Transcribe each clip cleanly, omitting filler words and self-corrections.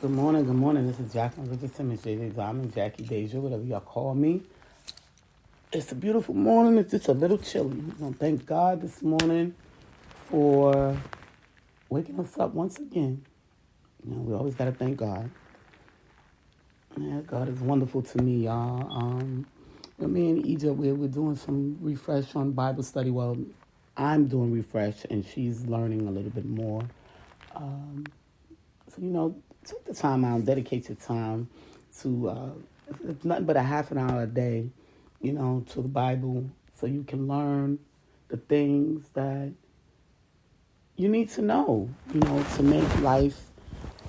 Good morning, good morning. This is Jacqueline Richardson, Miss JJ Diamond, Jackie Deja, whatever y'all call me. It's a beautiful morning. It's just a little chilly. I want to thank God this morning for waking us up once again. We always got to thank God. Yeah, God is wonderful to me, y'all. Me and Egypt, we're doing some refresh on Bible study. Well, I'm doing refresh, and she's learning a little bit more. So, take the time out, dedicate your time to, it's nothing but a half an hour a day, to the Bible so you can learn the things that you need to know, to make life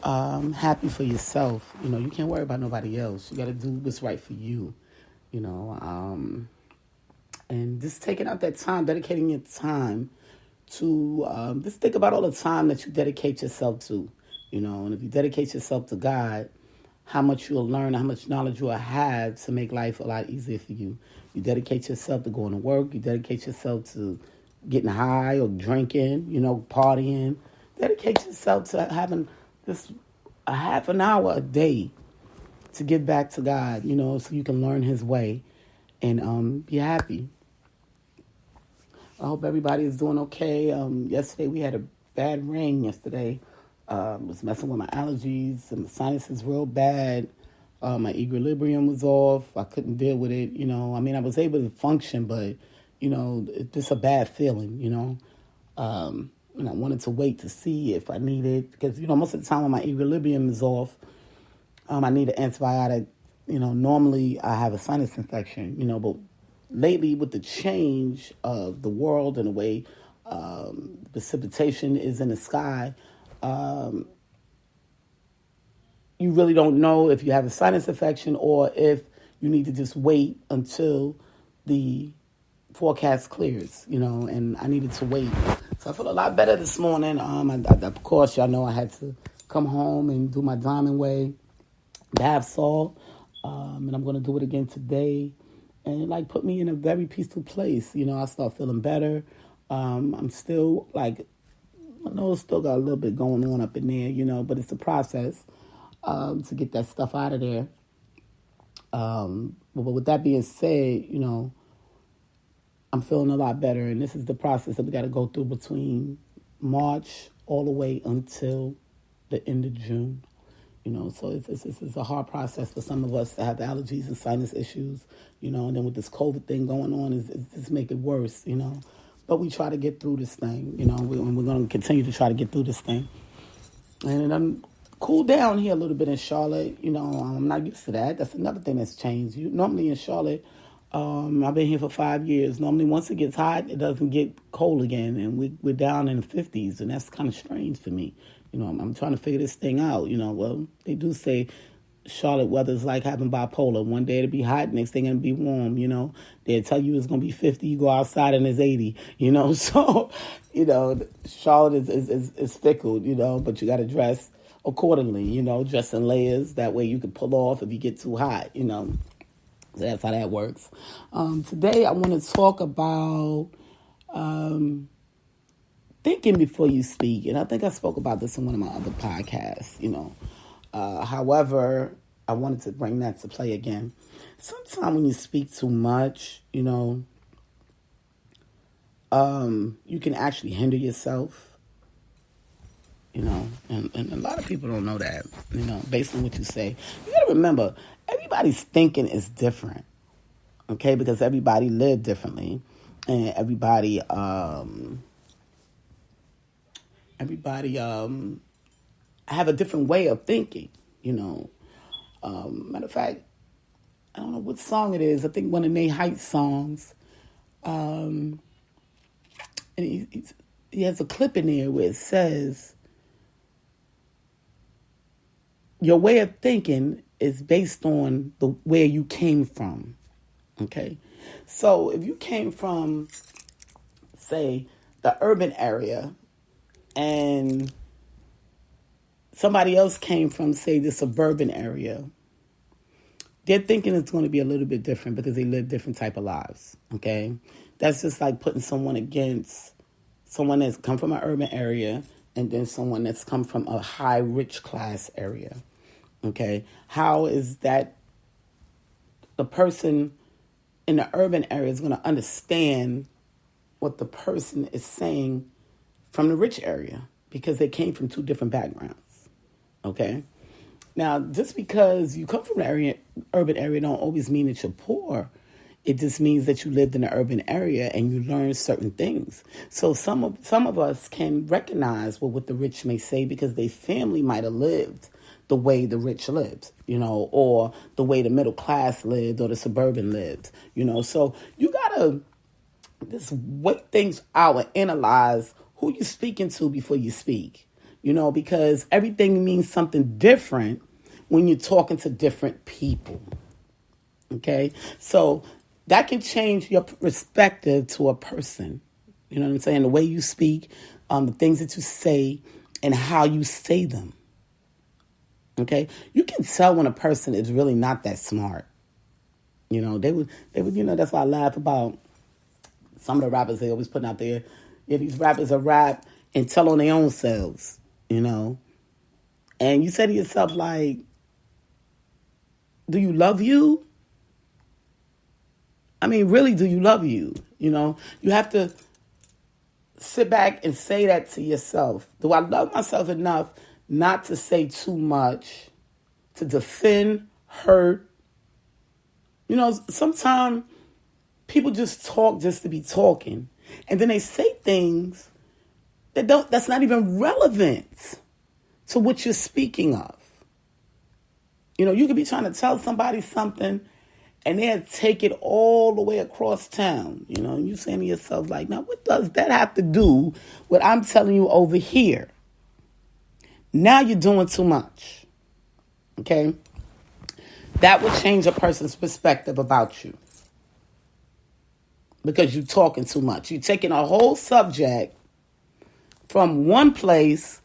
happy for yourself. You can't worry about nobody else. You got to do what's right for you, you know. And just taking out that time, dedicating your time to just think about all the time that you dedicate yourself to, and if you dedicate yourself to God, how much you'll learn, how much knowledge you'll have to make life a lot easier for you. You dedicate yourself to going to work, you dedicate yourself to getting high or drinking, partying. Dedicate yourself to having this a half an hour a day to give back to God, so you can learn His way and be happy. I hope everybody is doing okay. Yesterday we had a bad rain yesterday. Was messing with my allergies and my sinuses real bad. My equilibrium was off. I couldn't deal with it. I was able to function, but, it's just a bad feeling, And I wanted to wait to see if I needed, because, most of the time when my equilibrium is off, I need an antibiotic. Normally I have a sinus infection, but lately with the change of the world and the way precipitation is in the sky, you really don't know if you have a sinus infection or if you need to just wait until the forecast clears, and I needed to wait. So I feel a lot better this morning. Of course, y'all know I had to come home and do my Diamond Way bath salt, and I'm going to do it again today. And it put me in a very peaceful place. I start feeling better. I'm still I know it's still got a little bit going on up in there, but it's a process to get that stuff out of there. But with that being said, I'm feeling a lot better. And this is the process that we got to go through between March all the way until the end of June. So it's a hard process for some of us that have allergies and sinus issues, and then with this COVID thing going on, it's just make it worse, But we try to get through this thing, we're going to continue to try to get through this thing. And I'm cool down here a little bit in Charlotte, I'm not used to that. That's another thing that's changed. Normally in Charlotte, I've been here for 5 years. Normally once it gets hot, it doesn't get cold again, and we're down in the 50s, and that's kind of strange for me. I'm trying to figure this thing out. Well, they do say Charlotte weather is like having bipolar. One day it'll be hot, next thing it'll be warm. They'll tell you it's gonna be 50. You go outside and it's 80. So Charlotte is fickle. But you got to dress accordingly. Dress in layers. That way you can pull off if you get too hot. So that's how that works. Today I want to talk about thinking before you speak. And I think I spoke about this in one of my other podcasts, however, I wanted to bring that to play again. Sometimes when you speak too much, you can actually hinder yourself, and a lot of people don't know that, based on what you say. You got to remember, everybody's thinking is different, okay, because everybody live differently, and everybody have a different way of thinking, Matter of fact, I don't know what song it is. I think one of Nate Heights' songs. And he has a clip in there where it says, your way of thinking is based on where you came from. Okay? So if you came from, say, the urban area, and somebody else came from, say, the suburban area, their thinking is going to be a little bit different because they live different type of lives, okay? That's just like putting someone against someone that's come from an urban area and then someone that's come from a high, rich class area. Okay? How is that the person in the urban area is going to understand what the person is saying from the rich area? Because they came from two different backgrounds. Okay? Now, just because you come from an urban area don't always mean that you're poor. It just means that you lived in an urban area and you learned certain things. So some of us can recognize what the rich may say because their family might have lived the way the rich lived, or the way the middle class lived or the suburban lived, So you gotta just weigh things out and analyze who you're speaking to before you speak, because everything means something different when you're talking to different people. Okay, so that can change your perspective to a person. You know what I'm saying? The way you speak, the things that you say, and how you say them. Okay, you can tell when a person is really not that smart. They would. That's why I laugh about some of the rappers they always put out there. Yeah, these rappers are rap and tell on their own selves. And you say to yourself, like, do you love you? I mean, really, do you love you? You have to sit back and say that to yourself. Do I love myself enough not to say too much, to defend, hurt? Sometimes people just talk just to be talking. And then they say things that's not even relevant to what you're speaking of. You could be trying to tell somebody something and they'll take it all the way across town, and you're saying to yourself, like, now what does that have to do with what I'm telling you over here? Now you're doing too much, okay? That would change a person's perspective about you because you're talking too much. You're taking a whole subject from one place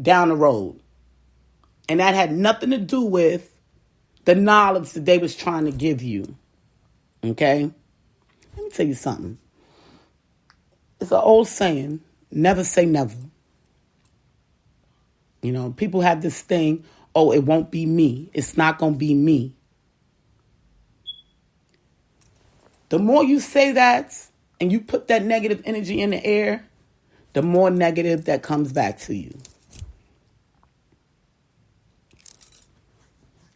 down the road, and that had nothing to do with the knowledge that they was trying to give you. Okay? Let me tell you something. It's an old saying, never say never. People have this thing, oh, it won't be me. It's not going to be me. The more you say that and you put that negative energy in the air, the more negative that comes back to you.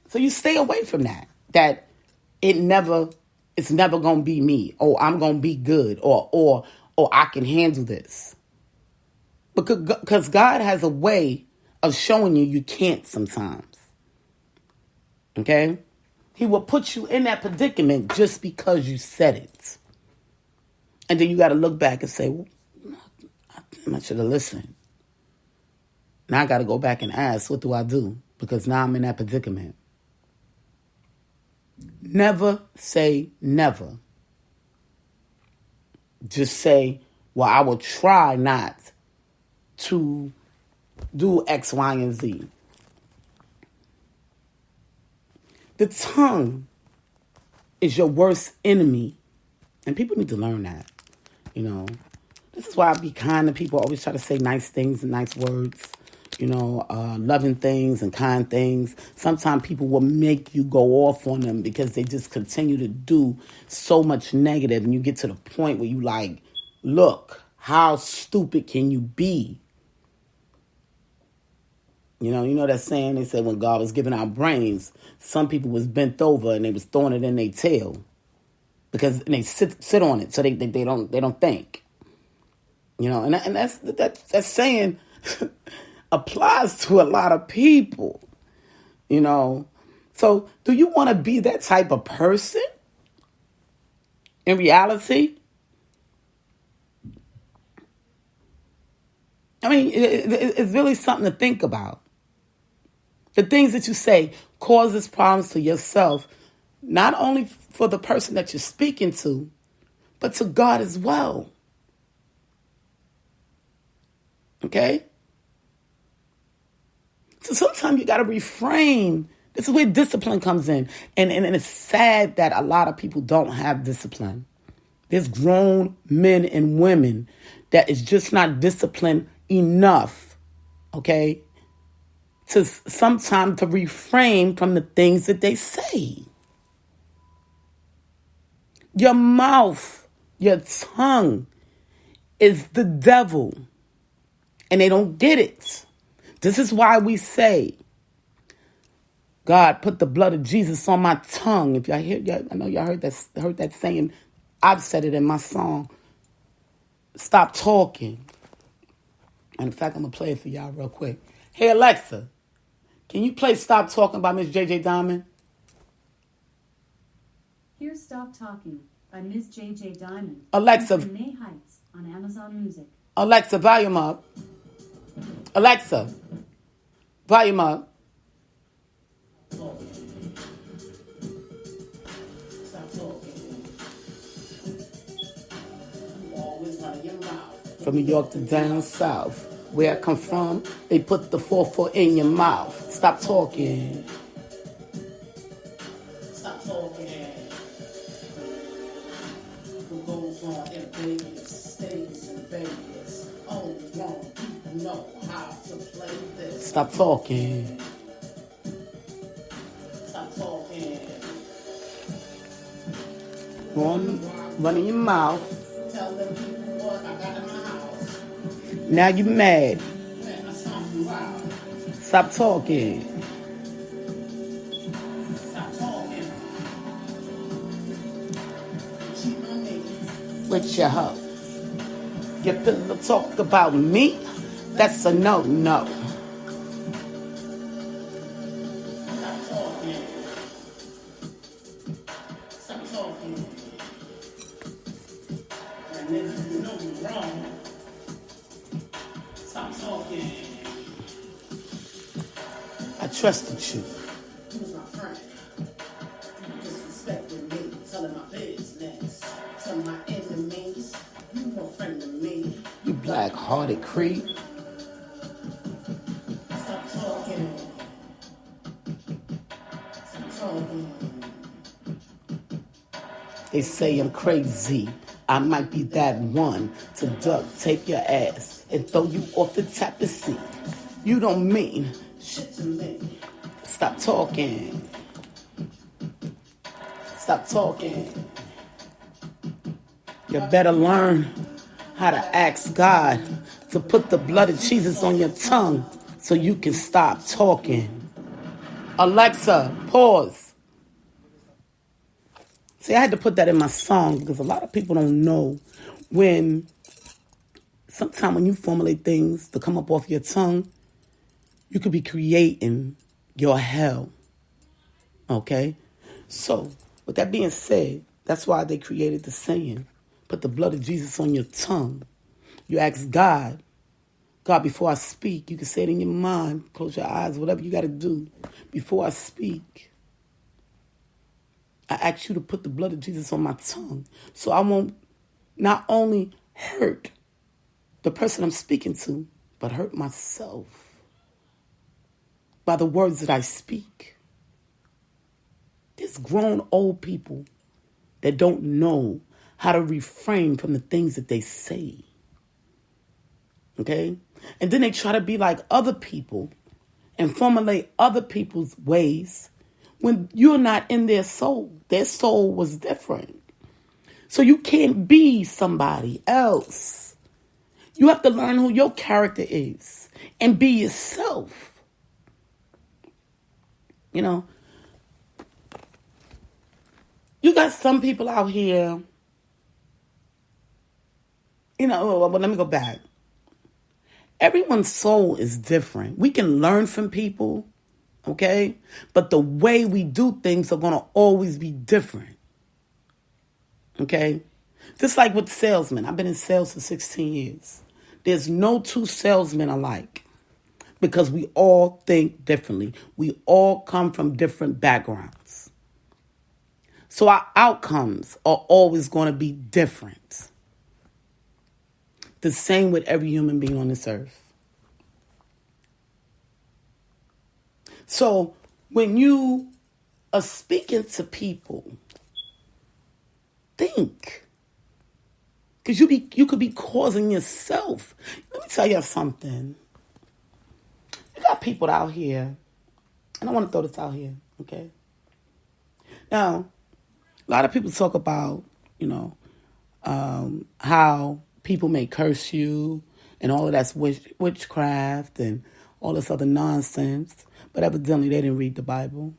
So you stay away from that it's never going to be me. Oh, I'm going to be good or I can handle this. Because God has a way of showing you can't sometimes. Okay? He will put you in that predicament just because you said it. And then you got to look back and say, well, I should have listened. Now I got to go back and ask, what do I do? Because now I'm in that predicament. Never say never. Just say, well, I will try not to do X, Y, and Z. The tongue is your worst enemy. And people need to learn that. This is why I be kind to people. I always try to say nice things and nice words. Loving things and kind things. Sometimes people will make you go off on them because they just continue to do so much negative, and you get to the point where you like, look, how stupid can you be? You know that saying they said when God was giving out brains, some people was bent over and they was throwing it in their tail because they sit on it so they don't think. And that saying applies to a lot of people, So do you want to be that type of person in reality? I mean, it's really something to think about. The things that you say causes problems to yourself, not only for the person that you're speaking to, but to God as well. Okay? So sometimes you got to refrain. This is where discipline comes in. And it's sad that a lot of people don't have discipline. There's grown men and women that is just not disciplined enough, okay, to sometimes to refrain from the things that they say. Your mouth, your tongue is the devil. And they don't get it. This is why we say, God, put the blood of Jesus on my tongue. If y'all hear, I know y'all heard that saying. I've said it in my song. Stop talking. And in fact, I'm going to play it for y'all real quick. Hey, Alexa, can you play Stop Talking by Miss J.J. Diamond? Here's Stop Talking by Miss J.J. Diamond. Alexa. May Heights on Amazon Music. Alexa, volume up. Alexa, volume up. Stop talking. Always out of your mouth. From New York to down south, where I come from, they put the 4-4 in your mouth. Stop talking. Stop talking. Who goes on in Vegas, stays in Vegas. Only one people know how to play this. Stop talking. Stop talking. Run in your mouth. Tell them people what I got in my house. Now you mad. Man, I stomp you out. Stop talking. Stop talking. Cheat on me. With your hoe. You pillow talk about me? That's a no-no. Stop talking. Stop talking. And then you know you're wrong. Stop talking. I trusted you. You was my friend. You disrespected me, telling my business, telling my enemies. You no friend to me. You black-hearted creep. Stop talking. Stop talking. They say I'm crazy. I might be that one to duct tape your ass and throw you off the tapestry. You don't mean shit to me. Stop talking. Stop talking. You better learn how to ask God to put the blood of Jesus on your tongue so you can stop talking. Alexa, pause. See, I had to put that in my song because a lot of people don't know sometimes when you formulate things to come up off your tongue, you could be creating your hell. Okay? So, with that being said, that's why they created the saying, put the blood of Jesus on your tongue. You ask God, before I speak, you can say it in your mind, close your eyes, whatever you got to do. Before I speak, I ask you to put the blood of Jesus on my tongue so I won't not only hurt the person I'm speaking to, but hurt myself by the words that I speak. There's grown old people that don't know how to refrain from the things that they say. Okay? And then they try to be like other people and formulate other people's ways when you're not in their soul. Their soul was different. So you can't be somebody else. You have to learn who your character is and be yourself. You know, you got some people out here, well, let me go back. Everyone's soul is different. We can learn from people, okay? But the way we do things are going to always be different, okay? Just like with salesmen. I've been in sales for 16 years. There's no two salesmen alike because we all think differently. We all come from different backgrounds. So our outcomes are always going to be different. The same with every human being on this earth. So when you are speaking to people, think. Because you could be causing yourself. Let me tell you something. You got people out here, and I want to throw this out here, okay? Now, a lot of people talk about, how people may curse you and all of that's witchcraft and all this other nonsense. But evidently they didn't read the Bible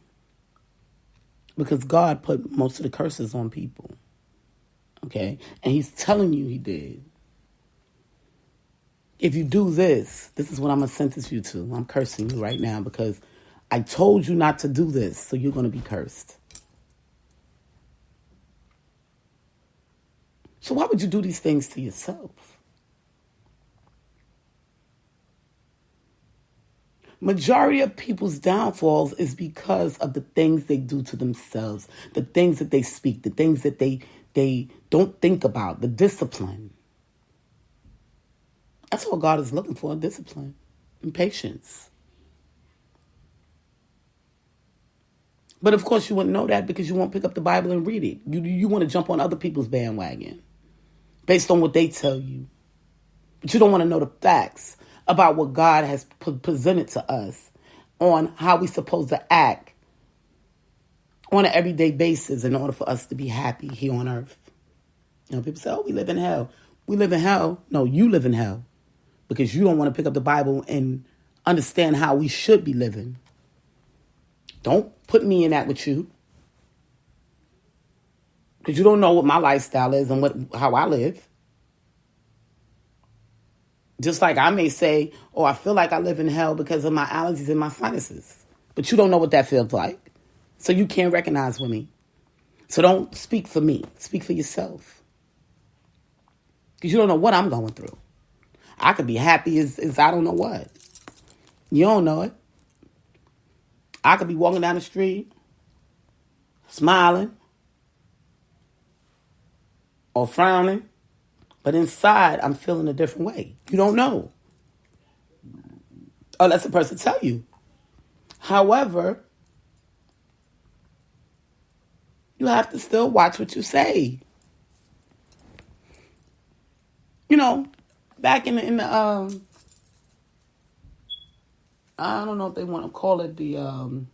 because God put most of the curses on people, okay? And he's telling you he did. If you do this, this is what I'm going to sentence you to. I'm cursing you right now because I told you not to do this, so you're going to be cursed. So why would you do these things to yourself? Majority of people's downfalls is because of the things they do to themselves, the things that they speak, the things that they don't think about, the discipline. That's what God is looking for, discipline and patience. But of course you wouldn't know that because you won't pick up the Bible and read it. You want to jump on other people's bandwagon based on what they tell you. But you don't want to know the facts about what God has presented to us on how we're supposed to act on an everyday basis in order for us to be happy here on earth. People say, oh, we live in hell. We live in hell. No, you live in hell because you don't want to pick up the Bible and understand how we should be living. Don't put me in that with you because you don't know what my lifestyle is and how I live. Just like I may say, oh, I feel like I live in hell because of my allergies and my sinuses. But you don't know what that feels like. So you can't recognize with me. So don't speak for me. Speak for yourself. Because you don't know what I'm going through. I could be happy as I don't know what. You don't know it. I could be walking down the street, smiling, or frowning. But inside, I'm feeling a different way. You don't know. Unless the person tell you. However, you have to still watch what you say. Back in the I don't know if they want to call it the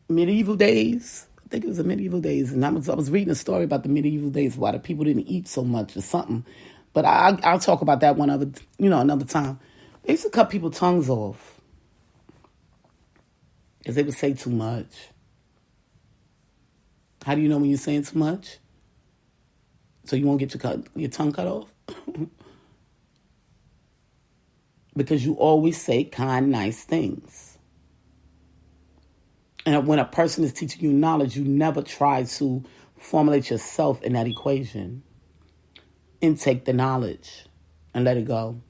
medieval days. I think it was the medieval days, and I was reading a story about the medieval days, why the people didn't eat so much or something. But I'll talk about that another time. They used to cut people's tongues off because they would say too much. How do you know when you're saying too much? So you won't get your tongue cut off? Because you always say kind, nice things. And when a person is teaching you knowledge, you never try to formulate yourself in that equation. Intake the knowledge and let it go.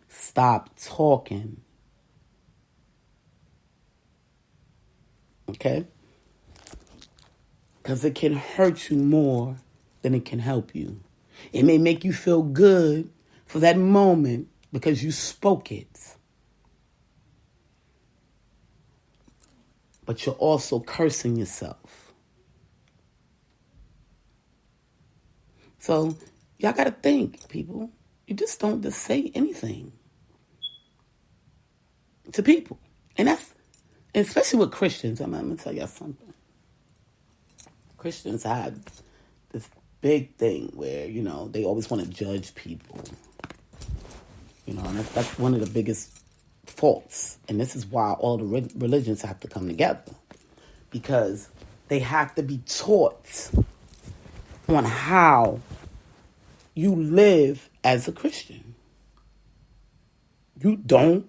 Stop talking. Okay? Because it can hurt you more than it can help you. It may make you feel good for that moment because you spoke it. But you're also cursing yourself. So y'all got to think, people. You just don't just say anything to people. And that's, especially with Christians, I'm going to tell y'all something. Christians have this big thing where, they always want to judge people. And that's one of the biggest faults. And this is why all the religions have to come together. Because they have to be taught on how you live as a Christian. You don't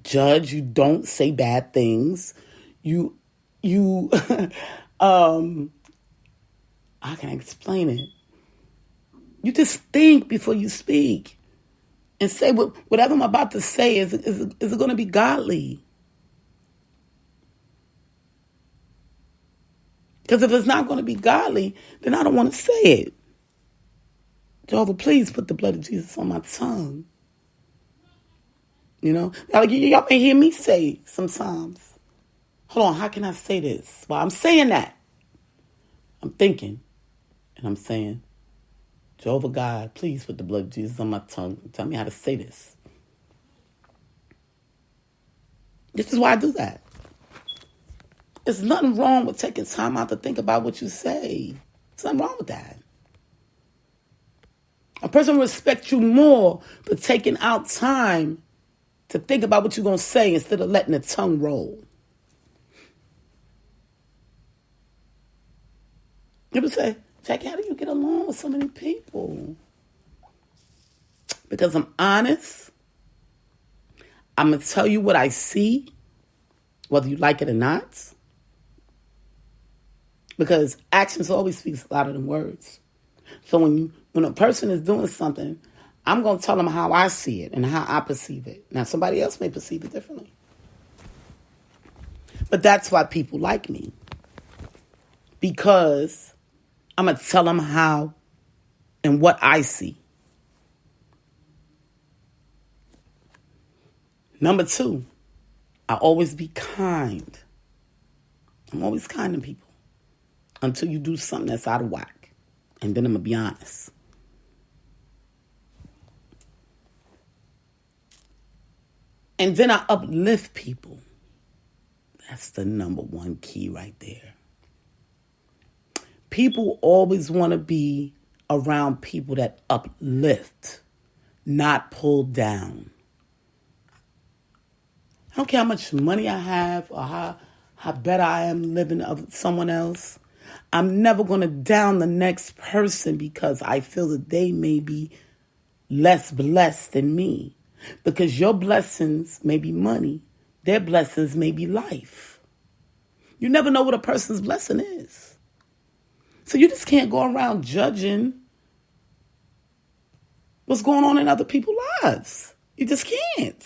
judge. You don't say bad things. You how can I explain it? You just think before you speak. And say whatever I'm about to say, is it going to be godly? Because if it's not going to be godly, then I don't want to say it. Jehovah, please put the blood of Jesus on my tongue. Y'all may hear me say sometimes, hold on, how can I say this? Well, I'm saying that. I'm thinking, and I'm saying, Jehovah God, please put the blood of Jesus on my tongue. Tell me how to say this. This is why I do that. There's nothing wrong with taking time out to think about what you say. There's nothing wrong with that. A person will respect you more for taking out time to think about what you're going to say instead of letting the tongue roll. People say, Jackie, how do you get along with so many people? Because I'm honest. I'm going to tell you what I see, whether you like it or not. Because actions always speaks louder than words. So when a person is doing something, I'm going to tell them how I see it and how I perceive it. Now, somebody else may perceive it differently. But that's why people like me. Because I'm going to tell them how and what I see. Number 2, I always be kind. I'm always kind to people until you do something that's out of whack. And then I'm going to be honest. And then I uplift people. That's the number 1 key right there. People always want to be around people that uplift, not pull down. I don't care how much money I have or how better I am living of someone else. I'm never going to down the next person because I feel that they may be less blessed than me. Because your blessings may be money. Their blessings may be life. You never know what a person's blessing is. So you just can't go around judging what's going on in other people's lives. You just can't.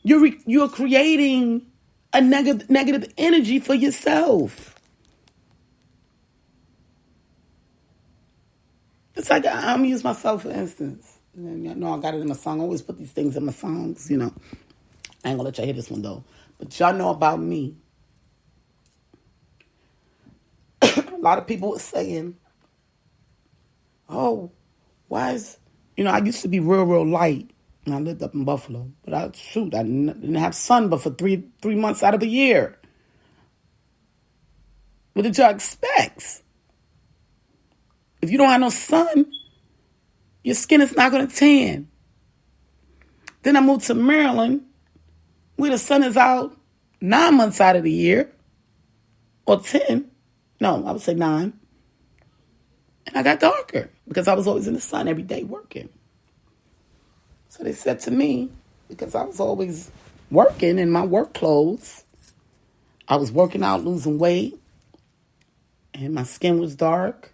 You're creating a negative energy for yourself. It's like I'm use myself for instance. And I know I got it in my song. I always put these things in my songs, you know. I ain't gonna let y'all hear this one though. But y'all know about me. A lot of people were saying, oh, why is, I used to be real light when I lived up in Buffalo. But I didn't have sun but for three months out of the year. What did y'all expect? If you don't have no sun, your skin is not going to tan. Then I moved to Maryland, where the sun is out 9 months out of the year, or 10. No, I would say 9. And I got darker because I was always in the sun every day working. So they said to me, because I was always working in my work clothes, I was working out, losing weight, and my skin was dark.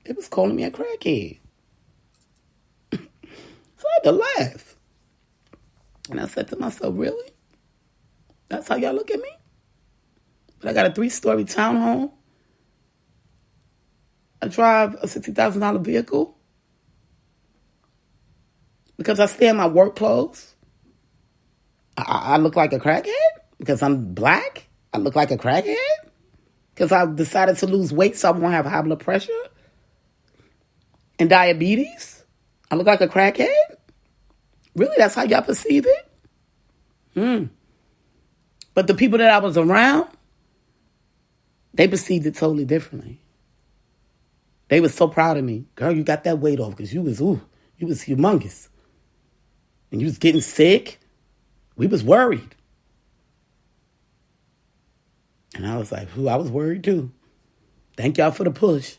They was calling me a crackhead. So I had to laugh. And I said to myself, really? That's how y'all look at me? But I got a 3-story townhome. I drive a $60,000 vehicle. Because I stay in my work clothes. I look like a crackhead? Because I'm black? I look like a crackhead? Because I decided to lose weight so I won't have high blood pressure? And diabetes? I look like a crackhead? Really? That's how y'all perceive it? But the people that I was around, they perceived it totally differently. They were so proud of me. Girl, you got that weight off because you was humongous. And you was getting sick. We was worried. And I was like, I was worried too. Thank y'all for the push.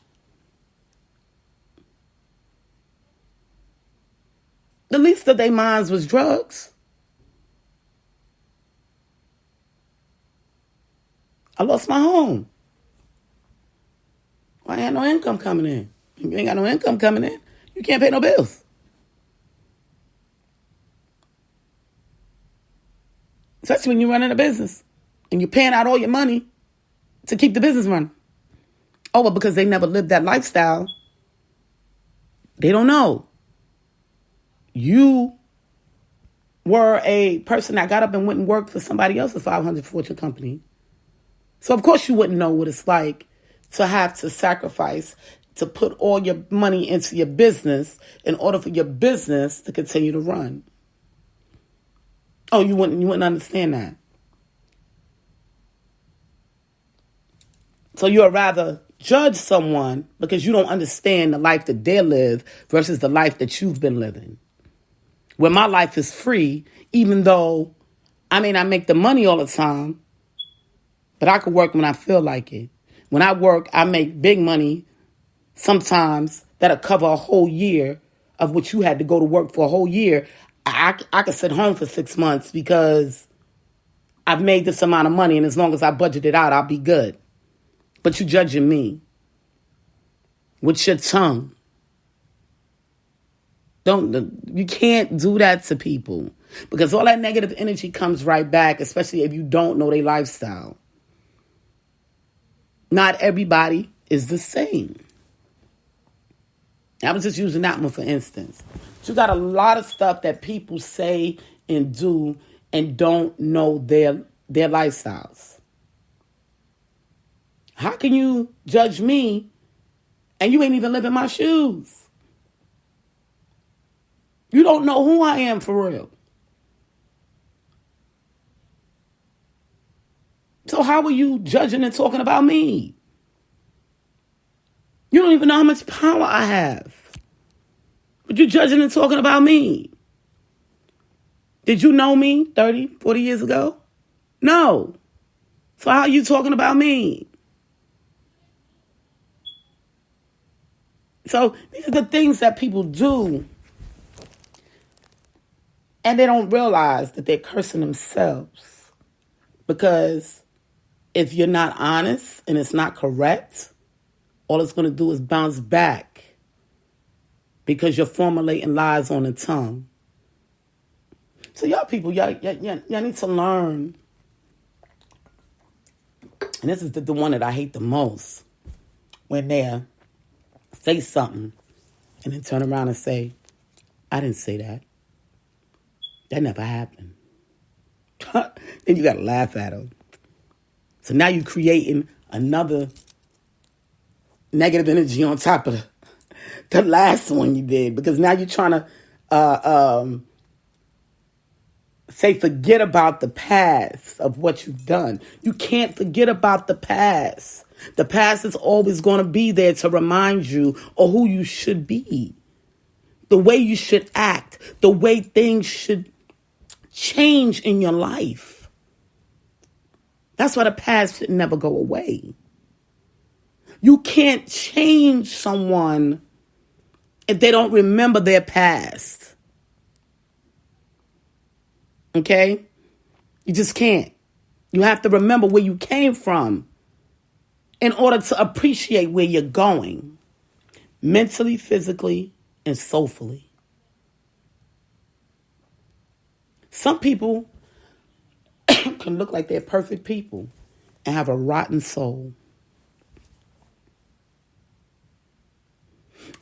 The least of their minds was drugs. I lost my home. I ain't had no income coming in. You ain't got no income coming in, you can't pay no bills. Especially when you're running a business and you're paying out all your money to keep the business running. Oh, but because they never lived that lifestyle, they don't know. You were a person that got up and went and worked for somebody else's 500 Fortune company. So, of course, you wouldn't know what it's like to have to sacrifice to put all your money into your business in order for your business to continue to run. Oh, you wouldn't understand that. So you would rather judge someone because you don't understand the life that they live versus the life that you've been living. Where my life is free, even though I may not make the money all the time, but I could work when I feel like it. When I work, I make big money. Sometimes that'll cover a whole year of what you had to go to work for a whole year. I could sit home for 6 months because I've made this amount of money, and as long as I budget it out, I'll be good. But you judging me with your tongue. You can't do that to people because all that negative energy comes right back, especially if you don't know their lifestyle. Not everybody is the same. I was just using that one for instance. You got a lot of stuff that people say and do and don't know their lifestyles. How can you judge me and you ain't even living my shoes? You don't know who I am for real. So how are you judging and talking about me? You don't even know how much power I have. But you're judging and talking about me. Did you know me 30, 40 years ago? No. So how are you talking about me? So these are the things that people do. And they don't realize that they're cursing themselves. Because if you're not honest and it's not correct, all it's going to do is bounce back. Because you're formulating lies on the tongue. So y'all people, y'all need to learn. And this is the one that I hate the most. When they say something and then turn around and say, I didn't say that. That never happened. Then you got to laugh at them. So now you're creating another negative energy on top of the last one you did. Because now you're trying to say forget about the past of what you've done. You can't forget about the past. The past is always going to be there to remind you of who you should be. The way you should act. The way things should change in your life. That's why the past should never go away. You can't change someone if they don't remember their past. Okay? You just can't. You have to remember where you came from in order to appreciate where you're going. Mentally, physically, and soulfully. Some people can look like they're perfect people and have a rotten soul.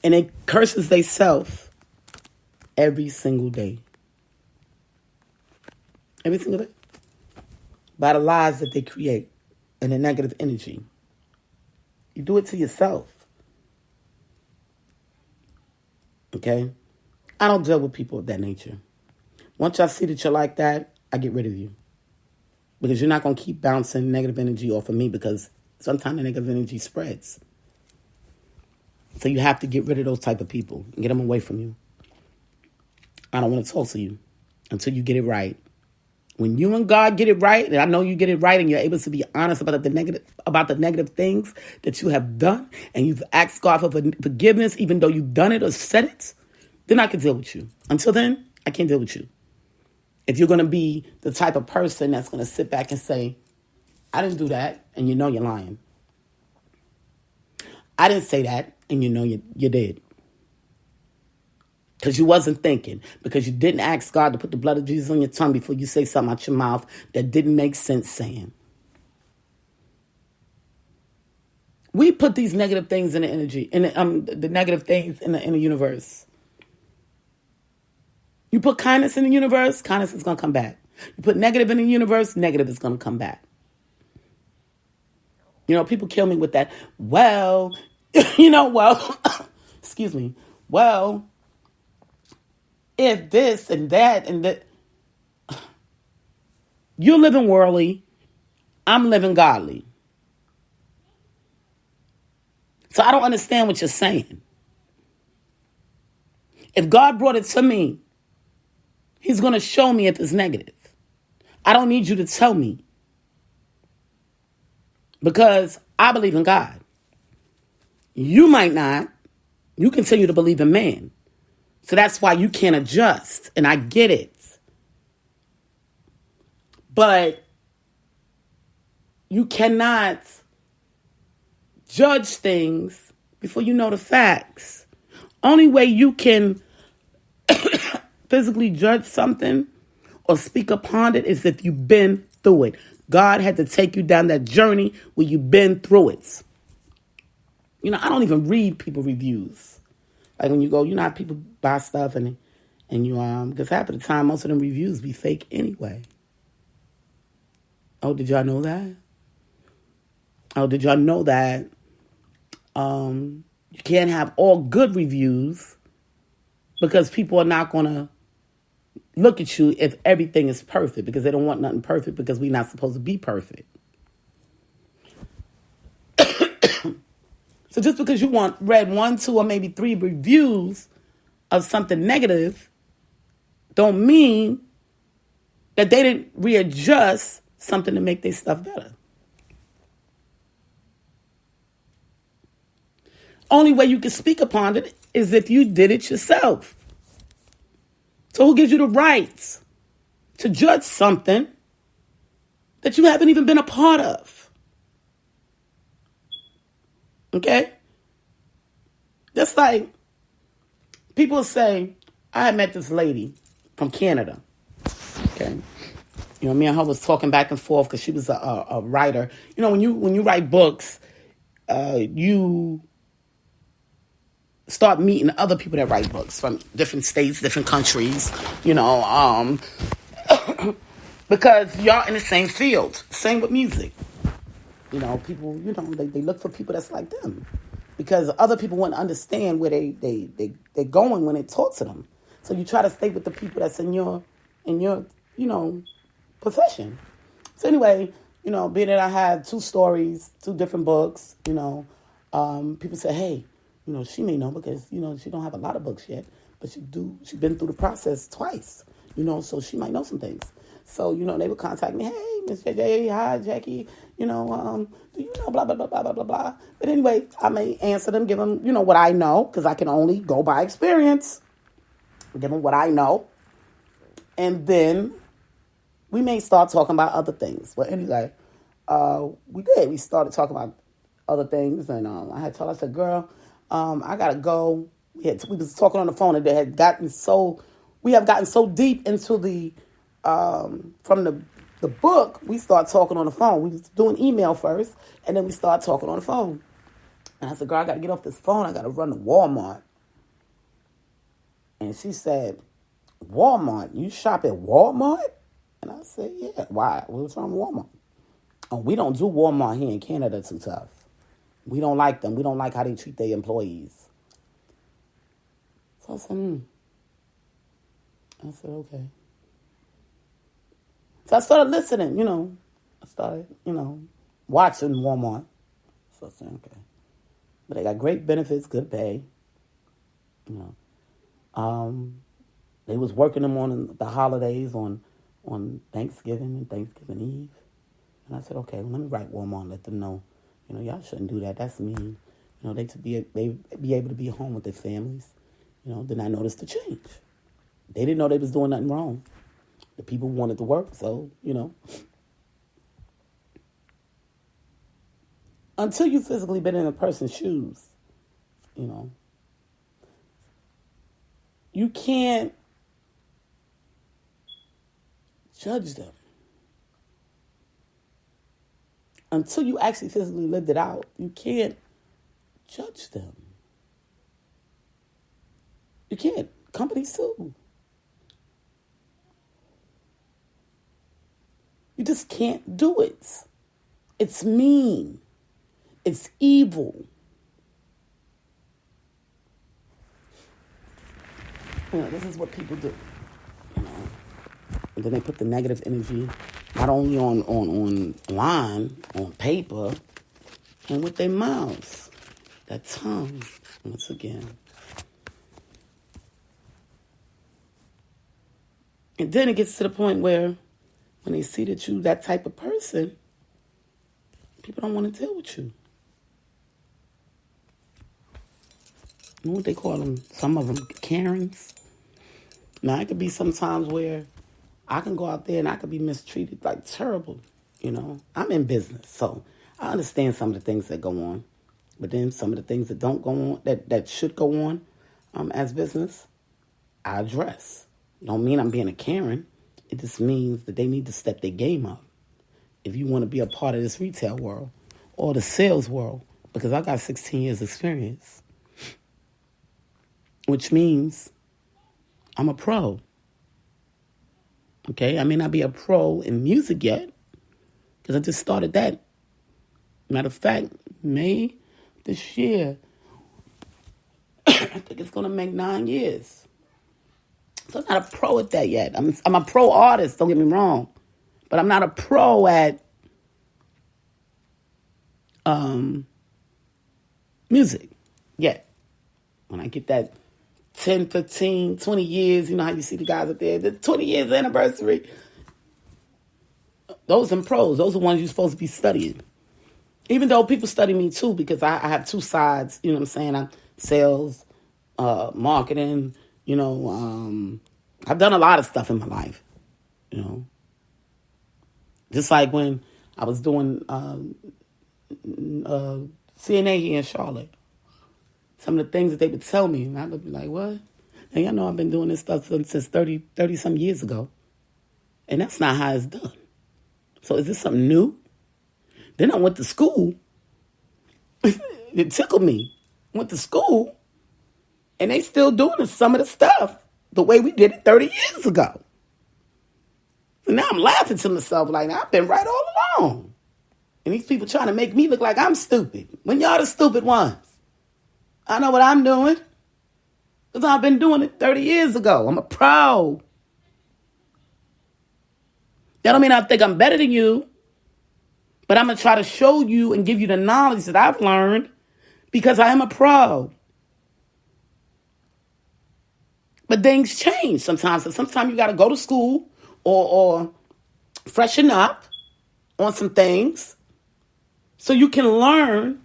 And it curses themselves every single day. Every single day. By the lies that they create and the negative energy. You do it to yourself. Okay? I don't deal with people of that nature. Once I see that you're like that, I get rid of you. Because you're not going to keep bouncing negative energy off of me because sometimes the negative energy spreads. So you have to get rid of those type of people and get them away from you. I don't want to talk to you until you get it right. When you and God get it right, and I know you get it right and you're able to be honest about the negative things that you have done, and you've asked God for forgiveness even though you've done it or said it, then I can deal with you. Until then, I can't deal with you. If you're going to be the type of person that's going to sit back and say, I didn't do that, and you know you're lying. I didn't say that, and you know you did. Because you wasn't thinking. Because you didn't ask God to put the blood of Jesus on your tongue before you say something out your mouth that didn't make sense saying. We put these negative things in the energy, in the negative things in the universe. You put kindness in the universe, kindness is going to come back. You put negative in the universe, negative is going to come back. You know, people kill me with that. Well, well, excuse me. Well, if this and that and that, you're living worldly, I'm living godly. So I don't understand what you're saying. If God brought it to me, he's going to show me if it's negative. I don't need you to tell me because I believe in God. You might not. You continue to believe in man. So that's why you can't adjust. And I get it. But you cannot judge things before you know the facts. Only way you can physically judge something or speak upon it is if you've been through it. God had to take you down that journey where you've been through it. I don't even read people reviews. Like when you go, how people buy stuff and you because half of the time most of them reviews be fake anyway. Oh, did y'all know that? Oh, did y'all know that you can't have all good reviews because people are not going to look at you if everything is perfect because they don't want nothing perfect because we're not supposed to be perfect. So just because you read 1, 2, or maybe 3 reviews of something negative don't mean that they didn't readjust something to make their stuff better. Only way you can speak upon it is if you did it yourself. So who gives you the rights to judge something that you haven't even been a part of? Okay? Just like people say, I met this lady from Canada. Okay? Me and her was talking back and forth because she was a writer. When you write books, you start meeting other people that write books from different states, different countries, because y'all in the same field. Same with music. People, they look for people that's like them. Because other people wouldn't understand where they're going when they talk to them. So you try to stay with the people that's in your profession. So anyway, being that I had 2 stories, 2 different books, people say, hey, she may know because, she don't have a lot of books yet, but she's been through the process twice, so she might know some things. So, they would contact me, hey, Miss JJ, hi, Jackie, do you know, blah, blah, blah, blah, blah, blah, blah. But anyway, I may answer them, give them, what I know, because I can only go by experience. Give them what I know. And then we may start talking about other things. But anyway, we did. We started talking about other things. And I had told her, I said, girl, I got to go. We was talking on the phone and we have gotten so deep into from the book, we start talking on the phone. We was doing email first, and then we start talking on the phone. And I said, girl, I got to get off this phone. I got to run to Walmart. And she said, Walmart? You shop at Walmart? And I said, yeah. Why? What's wrong with Walmart? Oh, we don't do Walmart here in Canada too tough. We don't like them. We don't like how they treat their employees. So I said, I said, okay. So I started listening, I started, watching Walmart. So I said, okay. But they got great benefits, good pay. They was working them on the holidays on Thanksgiving and Thanksgiving Eve. And I said, okay, well, let me write Walmart and let them know, y'all shouldn't do that. That's mean. They be able to be home with their families. Then I noticed the change. They didn't know they was doing nothing wrong. The people wanted to work, so, Until you physically been in a person's shoes, you can't judge them. Until you actually physically lived it out, you can't judge them. You can't. Companies sue. You just can't do it. It's mean. It's evil. This is what people do. And then they put the negative energy not only on line, on paper, and with their mouths, that tongue, once again. And then it gets to the point where when they see that you that type of person, people don't want to deal with you. You know what they call them? Some of them Karens. Now, it could be sometimes where I can go out there and I could be mistreated like terrible, I'm in business, so I understand some of the things that go on. But then some of the things that don't go on, that should go on as business, I address. Don't mean I'm being a Karen. It just means that they need to step their game up if you want to be a part of this retail world or the sales world, because I got 16 years experience, which means I'm a pro. Okay, I may not be a pro in music yet, because I just started that. Matter of fact, May this year, I think it's going to make 9 years. So I'm not a pro at that yet. I'm a pro artist, don't get me wrong. But I'm not a pro at music yet. When I get that 10, 15, 20 years, you know how you see the guys up there, the 20 years anniversary. Those are pros. Those are ones you're supposed to be studying. Even though people study me too, because I have two sides, you know what I'm saying? I'm sales, marketing, I've done a lot of stuff in my life, Just like when I was doing CNA here in Charlotte. Some of the things that they would tell me, and I would be like, what? And y'all know I've been doing this stuff since 30-some years ago. And that's not how it's done. So is this something new? Then I went to school. It tickled me. Went to school, and they still doing some of the stuff the way we did it 30 years ago. So now I'm laughing to myself like, I've been right all along. And these people trying to make me look like I'm stupid. When y'all the stupid ones. I know what I'm doing. Because I've been doing it 30 years ago. I'm a pro. That don't mean I think I'm better than you. But I'm going to try to show you and give you the knowledge that I've learned because I am a pro. But things change sometimes. So sometimes you got to go to school or freshen up on some things so you can learn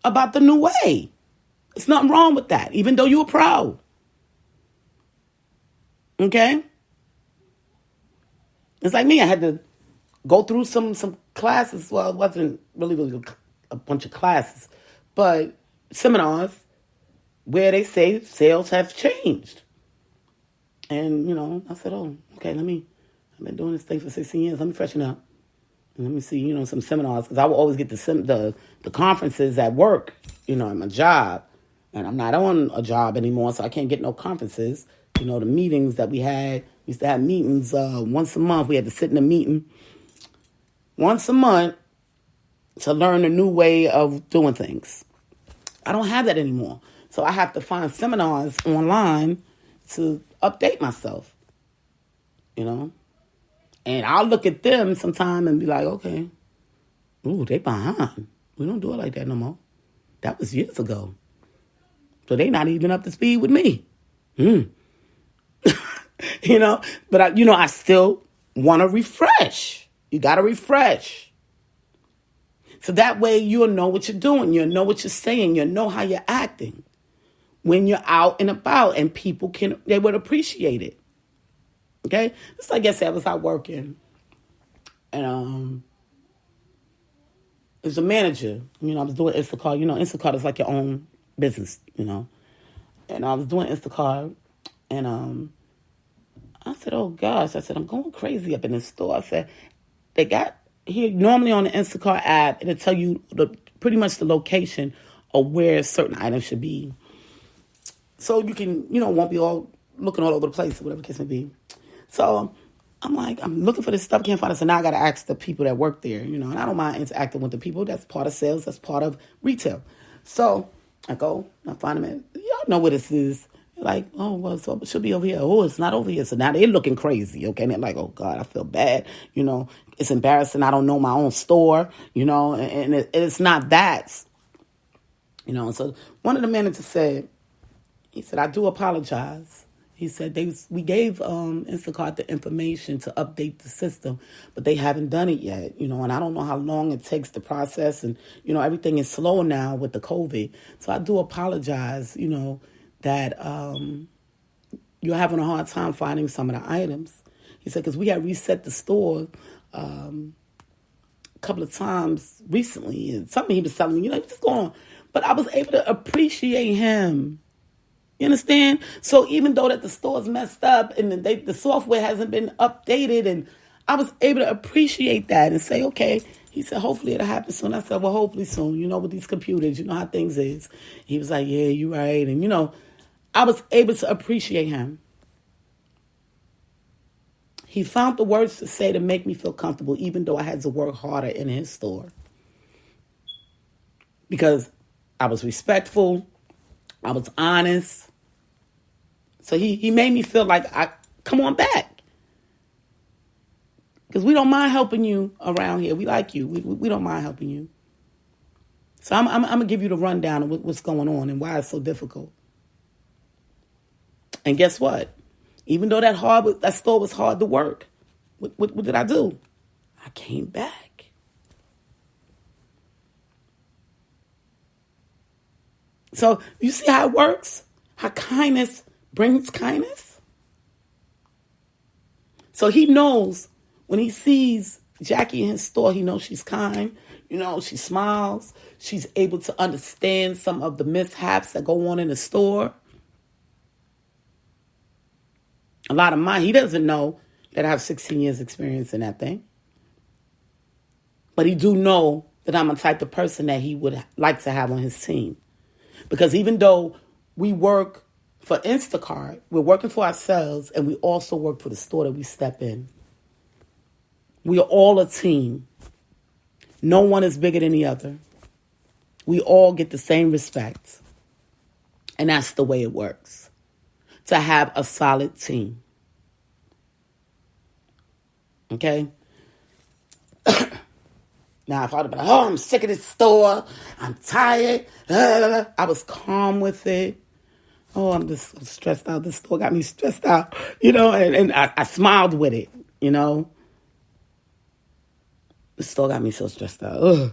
about the new way. There's nothing wrong with that, even though you're a pro. Okay? It's like me. I had to go through some classes. Well, it wasn't really a bunch of classes, but seminars where they say sales have changed. And, I said, oh, okay, I've been doing this thing for 16 years. Let me freshen up. And let me see, some seminars. Because I will always get the conferences at work, at my job. And I'm not on a job anymore, so I can't get no conferences. The meetings that we used to have meetings once a month. We had to sit in a meeting once a month to learn a new way of doing things. I don't have that anymore. So I have to find seminars online to update myself, And I'll look at them sometime and be like, okay, ooh, they behind. We don't do it like that no more. That was years ago. So they not even up to speed with me. But I still want to refresh. You got to refresh. So that way you'll know what you're doing. You'll know what you're saying. You'll know how you're acting when you're out and about, and people they would appreciate it. Okay? Just like I said, I was out working, and as a manager, I was doing Instacart. Instacart is like your own business, And I was doing Instacart, and I said, oh gosh, I'm going crazy up in this store. I said, they got here, normally on the Instacart app, it'll tell you pretty much the location of where certain items should be. So you can, won't be all looking all over the place or whatever the case may be. So I'm like, I'm looking for this stuff, can't find it. So now I got to ask the people that work there, and I don't mind interacting with the people. That's part of sales. That's part of retail. So I go, I find them y'all know what this is. Like, oh, well, so it should be over here. Oh, it's not over here. So now they're looking crazy, okay? And they're like, oh, God, I feel bad. It's embarrassing. I don't know my own store, and it's not that. So one of the managers said, he said, I do apologize. He said we gave Instacart the information to update the system, but they haven't done it yet, and I don't know how long it takes to process, and, everything is slow now with the COVID. So I do apologize, that you're having a hard time finding some of the items. He said, because we had reset the store a couple of times recently, and something he was telling me, just go on. But I was able to appreciate him. You understand? So even though that the store's messed up and the software hasn't been updated, and I was able to appreciate that and say, okay. He said, hopefully it'll happen soon. I said, well, hopefully soon. With these computers, how things is. He was like, yeah, you're right. And, I was able to appreciate him. He found the words to say to make me feel comfortable, even though I had to work harder in his store. Because I was respectful. I was honest. So he made me feel like, come on back. Because we don't mind helping you around here. We like you. We don't mind helping you. So I'm going to give you the rundown of what's going on and why it's so difficult. And guess what? Even though that store was hard to work, what did I do? I came back. So you see how it works? How kindness brings kindness? So he knows when he sees Jackie in his store, he knows she's kind. She smiles. She's able to understand some of the mishaps that go on in the store. A lot of mine, he doesn't know that I have 16 years experience in that thing. But he do know that I'm a type of person that he would like to have on his team. Because even though we work for Instacart, we're working for ourselves, and we also work for the store that we step in. We are all a team. No one is bigger than the other. We all get the same respect. And that's the way it works. To have a solid team. Okay? Now, if I'd have been like, I'm sick of this store. I'm tired. I was calm with it. I'm stressed out. This store got me stressed out. And I smiled with it, The store got me so stressed out. Ugh.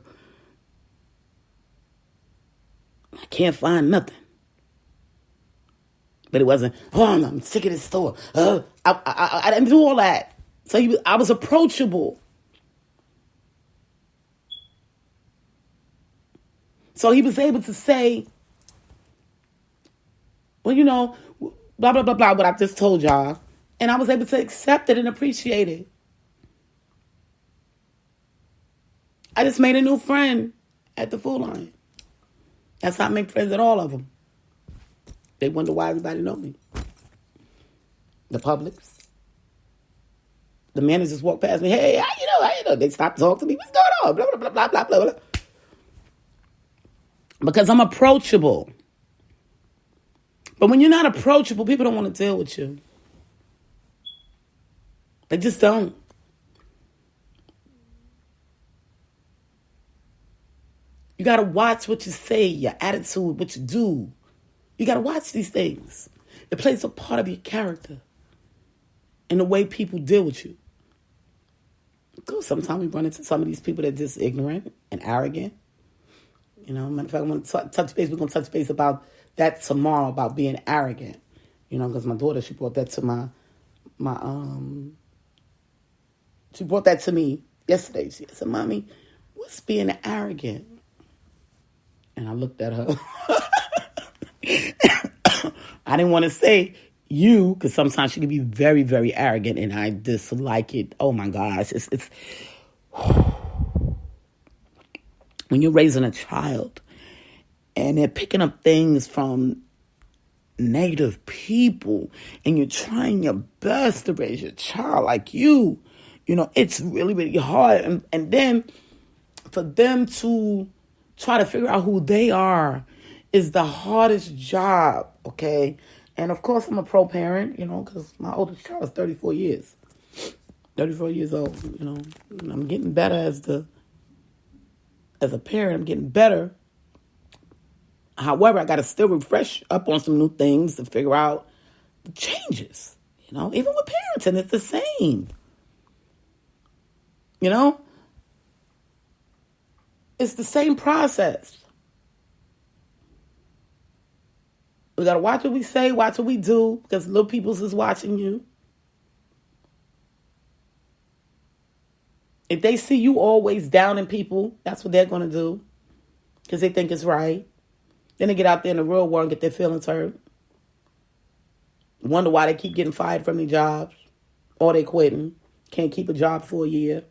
I can't find nothing. But it wasn't, I'm sick of this store. I didn't do all that. So I was approachable. So he was able to say, well, blah, blah, blah, blah, what I just told y'all. And I was able to accept it and appreciate it. I just made a new friend at the Food Lion. That's how I make friends at all of them. They wonder why everybody know me. The Publix. The managers walk past me. Hey, how you know? They stop talking to me. What's going on? Blah, blah, blah, blah, blah, blah. Because I'm approachable. But when you're not approachable, people don't want to deal with you. They just don't. You got to watch what you say, your attitude, what you do. You got to watch these things. It plays a part of your character and the way people deal with you. Because sometimes we run into some of these people that are just ignorant and arrogant. Matter of fact, I'm going to touch base. We're going to touch base about that tomorrow, about being arrogant. Because my daughter, she brought that to she brought that to me yesterday. She said, Mommy, what's being arrogant? And I looked at her. I didn't want to say you, because sometimes she can be very, very arrogant, and I dislike it. Oh my gosh. It's when you're raising a child and they're picking up things from Native people and you're trying your best to raise your child like you, it's really, really hard. And then for them to try to figure out who they are is the hardest job, okay? And of course, I'm a pro parent, because my oldest child is 34 years. 34 years old, And I'm getting better as a parent. I'm getting better. However, I got to still refresh up on some new things to figure out the changes. Even with parenting, it's the same. It's the same process. We got to watch what we say, watch what we do, because little people's is watching you. If they see you always downing people, that's what they're going to do, because they think it's right. Then they get out there in the real world and get their feelings hurt. Wonder why they keep getting fired from their jobs, or they quitting. Can't keep a job for a year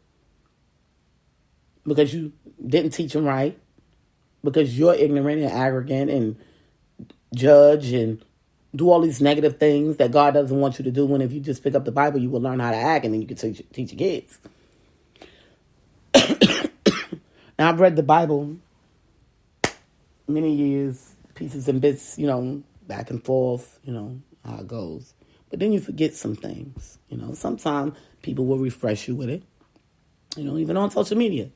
because you didn't teach them right, because you're ignorant and arrogant and judge and do all these negative things that God doesn't want you to do, when if you just pick up the Bible, you will learn how to act, and then you can teach your kids. Now, I've read the Bible many years, pieces and bits, back and forth, how it goes. But then you forget some things, Sometimes people will refresh you with it, even on social media.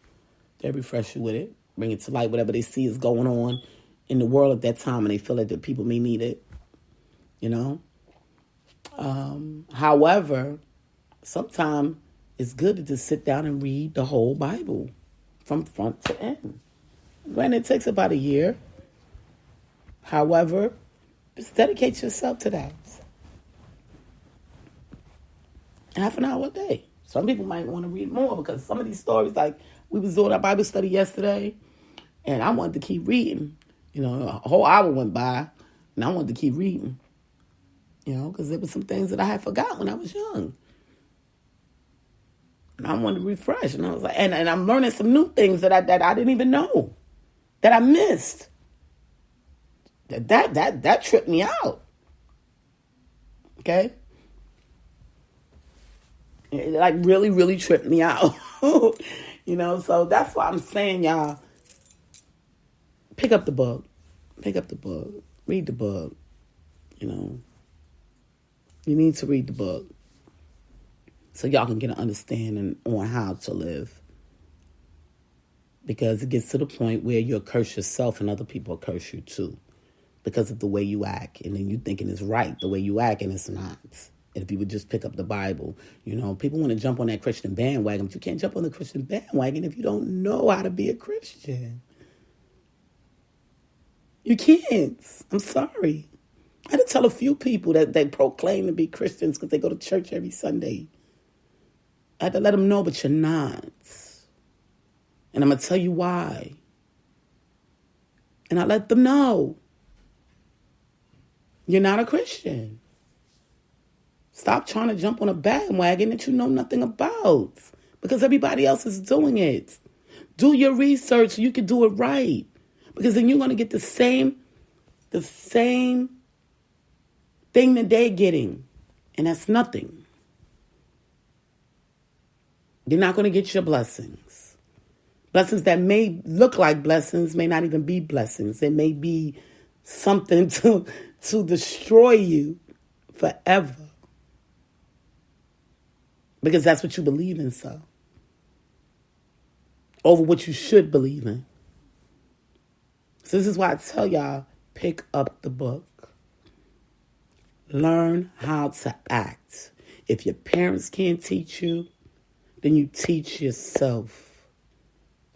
They'll refresh you with it, bring it to light, whatever they see is going on in the world at that time, and they feel like that people may need it, However, sometimes it's good to just sit down and read the whole Bible from front to end. Granted, it takes about a year. However, just dedicate yourself to that. Half an hour a day. Some people might want to read more, because some of these stories, like we was doing our Bible study yesterday, and I wanted to keep reading. A whole hour went by, and I wanted to keep reading. Because there were some things that I had forgot when I was young. And I wanted to refresh. And I was like, and I'm learning some new things that I didn't even know, that I missed. That tripped me out. Okay? It like really, really tripped me out. So that's why I'm saying, y'all, pick up the book. Pick up the book. Read the book. You need to read the book so y'all can get an understanding on how to live. Because it gets to the point where you'll curse yourself and other people will curse you too, because of the way you act. And then you thinking it's right the way you act, and it's not. And if you would just pick up the Bible, people want to jump on that Christian bandwagon, but you can't jump on the Christian bandwagon if you don't know how to be a Christian. You can't. I'm sorry. I had to tell a few people that they proclaim to be Christians because they go to church every Sunday. I had to let them know, but you're not. And I'm going to tell you why. And I let them know. You're not a Christian. Stop trying to jump on a bandwagon that you know nothing about, because everybody else is doing it. Do your research so you can do it right, because then you're going to get the same thing that they're getting, and that's nothing. You're not going to get your blessings. Blessings that may look like blessings may not even be blessings. It may be something to destroy you forever. Because that's what you believe in, so. Over what you should believe in. So this is why I tell y'all, pick up the book. Learn how to act. If your parents can't teach you, then you teach yourself.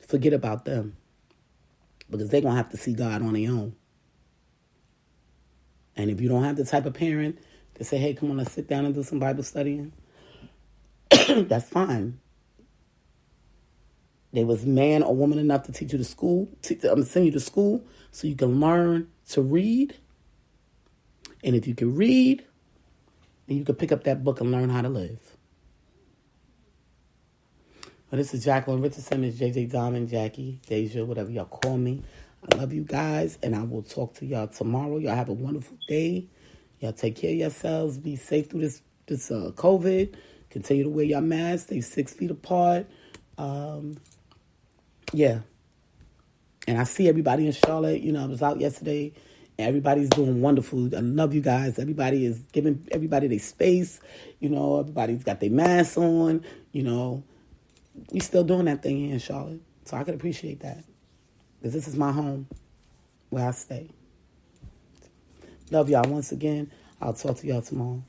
Forget about them. Because they're going to have to see God on their own. And if you don't have the type of parent to say, hey, come on, let's sit down and do some Bible studying, that's fine. They was man or woman enough to teach you to school, send you to school so you can learn to read. And if you can read, then you can pick up that book and learn how to live. Well, this is Jacqueline Richardson. It's JJ Diamond, Jackie, Deja, whatever y'all call me. I love you guys, and I will talk to y'all tomorrow. Y'all have a wonderful day. Y'all take care of yourselves. Be safe through this COVID. Continue to wear your mask. Stay 6 feet apart. Yeah. And I see everybody in Charlotte. I was out yesterday Everybody's doing wonderful. I love you guys. Everybody is giving everybody their space. Everybody's got their masks on. We still doing that thing here in Charlotte. So I can appreciate that. Because this is my home where I stay. Love y'all once again. I'll talk to y'all tomorrow.